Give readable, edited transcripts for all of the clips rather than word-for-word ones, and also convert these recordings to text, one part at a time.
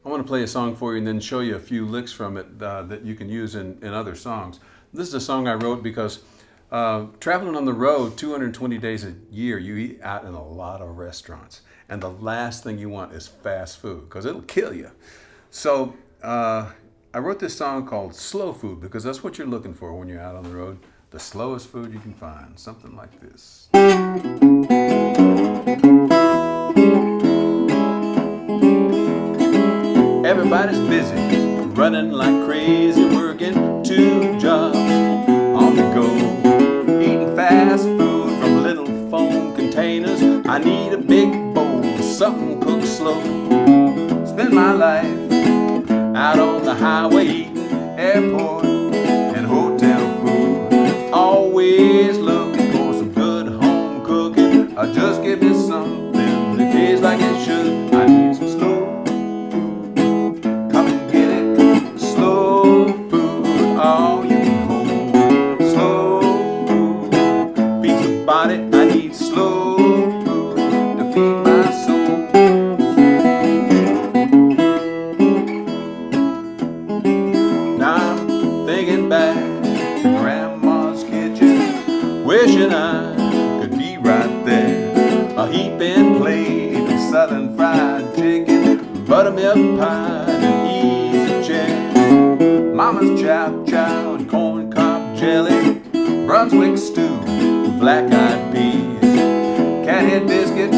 I want to play a song for you and then show you a few licks from it that you can use in other songs. This is a song I wrote because traveling on the road 220 days a year, you eat out in a lot of restaurants. And the last thing you want is fast food because it'll kill you. So I wrote this song called Slow Food because that's what you're looking for when you're out on the road. The slowest food you can find, something like this. Everybody's busy, running like crazy, working 2 jobs on the go, eating fast food from little foam containers. I need a big bowl, something cooked slow. Spend my life out on the highway eating airport and hotel food, always looking for some good home cooking. Just give me something that tastes like it should. I need some slow. I need slow food to feed my soul. Now I'm thinking back to Grandma's kitchen, wishing I could be right there. A heaping plate of southern fried chicken, buttermilk pie and easy chair, Mama's chow chow and corn cob jelly, Brunswick stew, black-eyed peas, cathead biscuits,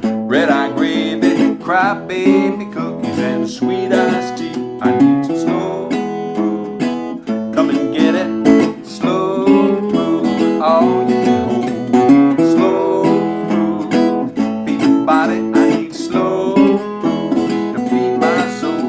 red-eye gravy, crybaby cookies, and sweet iced tea. I need some slow food. Come and get it. Slow food, all you can hold. Slow food, feed the body. I need slow food to feed my soul.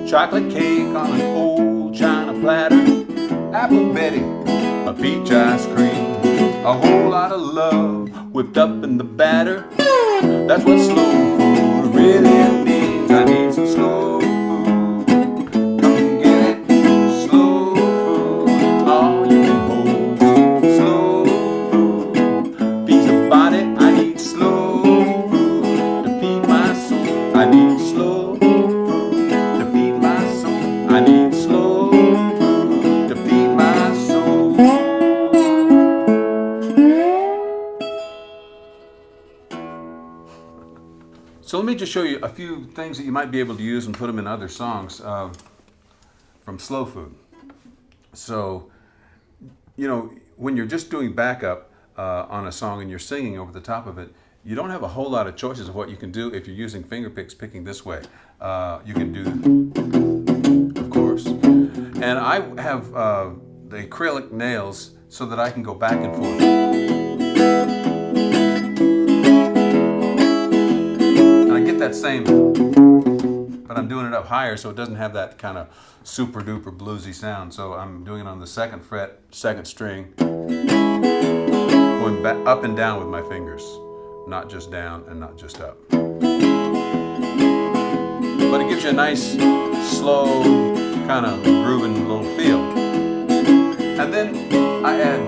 Chocolate cake on an old china platter, apple Betty, a peach ice cream, a whole lot of love whipped up in the batter. That's what slow food really means. I need some slow food. Come and get it. Slow food, all you can hold. Slow food, feeds the body. I need slow food to feed my soul. I need slow. I need slow food to feed my soul. So let me just show you a few things that you might be able to use and put them in other songs from Slow Food. So, you know, when you're just doing backup on a song and you're singing over the top of it, you don't have a whole lot of choices of what you can do if you're using finger picks picking this way. You can do... And I have the acrylic nails so that I can go back and forth. And I get that same, but I'm doing it up higher so it doesn't have that kind of super duper bluesy sound. So I'm doing it on the 2nd fret, 2nd string, going back up and down with my fingers, not just down and not just up. But it gives you a nice, slow, kind of grooving little feel. And then I add,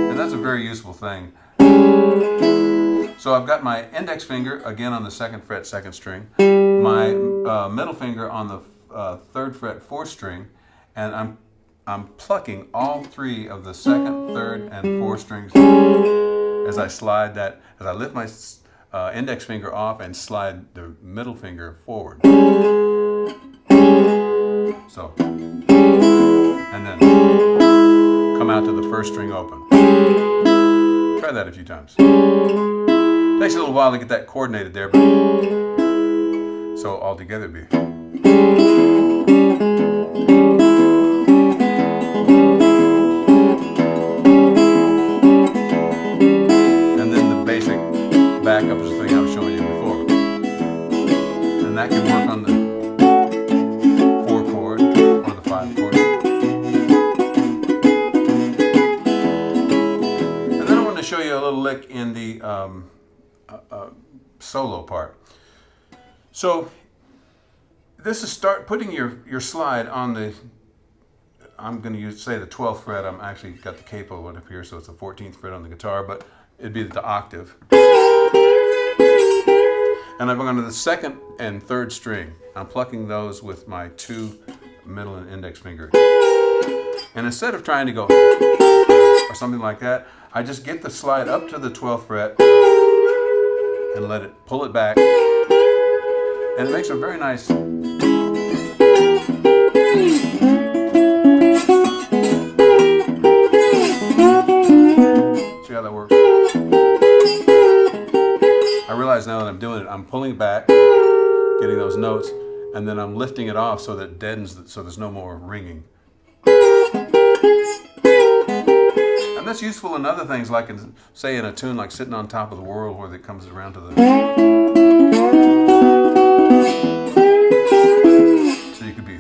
and that's a very useful thing. So I've got my index finger again on the 2nd fret, 2nd string, my middle finger on the 3rd fret, 4th string, and I'm plucking all 3 of the 2nd, 3rd, and 4th strings as I slide that, as I lift my index finger off and slide the middle finger forward. So, and then come out to the 1st string open. Try that a few times. Takes a little while to get that coordinated there, but so all together it'd be. And then the basic backup is the thing I was showing you before. And that can work on the 4 chord or the 5 chord. And then I want to show you a little lick in the solo part. So this is start putting your slide on the, I'm going to use, say, the 12th fret. I'm actually got the capo up here, so it's the 14th fret on the guitar, but it'd be the octave. And I'm going to the 2nd and 3rd string. I'm plucking those with my 2 middle and index fingers. And instead of trying to go or something like that, I just get the slide up to the 12th fret and let it pull it back. And it makes a very nice see how that works? I realize now that I'm doing it, I'm pulling it back, getting those notes, and then I'm lifting it off so that it deadens, so there's no more ringing. And that's useful in other things, like in, say, in a tune like Sitting on Top of the World, where it comes around to the... So you could be...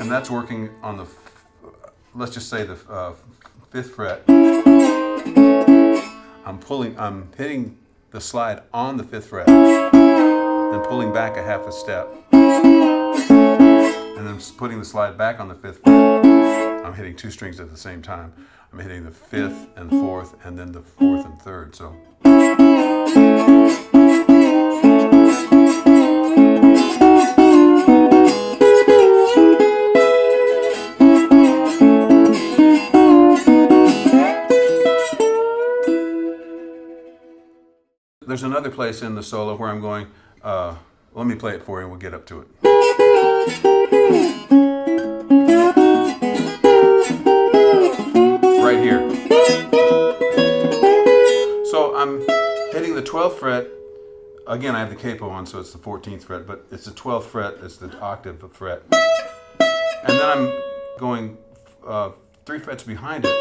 And that's working on the, let's just say the 5th fret. I'm hitting the slide on the 5th fret and pulling back a half a step. And then putting the slide back on the 5th fret. I'm hitting 2 strings at the same time. I'm hitting the 5th and 4th and then the 4th and 3rd. So. There's another place in the solo where I'm going, let me play it for you and we'll get up to it. Right here. So I'm hitting the 12th fret. Again, I have the capo on, so it's the 14th fret, but it's the 12th fret, it's the octave fret. And then I'm going 3 frets behind it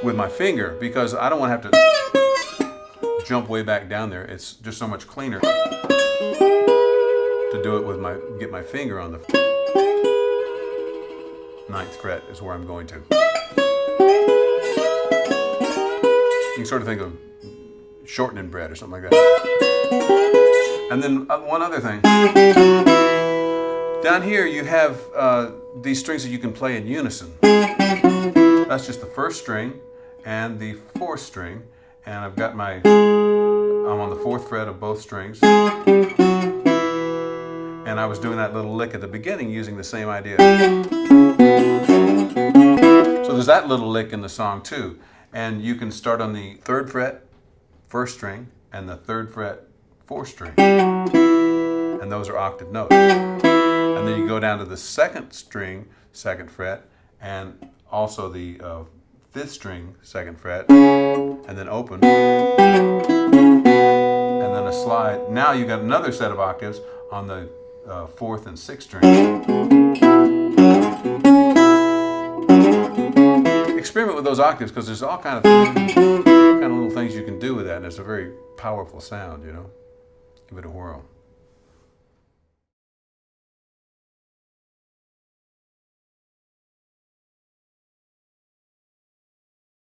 with my finger, because I don't want to have to jump way back down there. It's just so much cleaner to do it with get my finger on the 9th fret is where I'm going to. You can sort of think of shortening bread or something like that. And then one other thing. Down here you have these strings that you can play in unison. That's just the 1st string and the 4th string. And I've got I'm on the 4th fret of both strings. And I was doing that little lick at the beginning using the same idea. So there's that little lick in the song too. And you can start on the 3rd fret, 1st string, and the 3rd fret, 4th string. And those are octave notes. And then you go down to the 2nd string, 2nd fret, and also the 5th string, 2nd fret, and then open, and then a slide. Now you got another set of octaves on the 4th and 6th string. Experiment with those octaves, because there's all kind of little things you can do with that, and it's a very powerful sound, you know. Give it a whirl.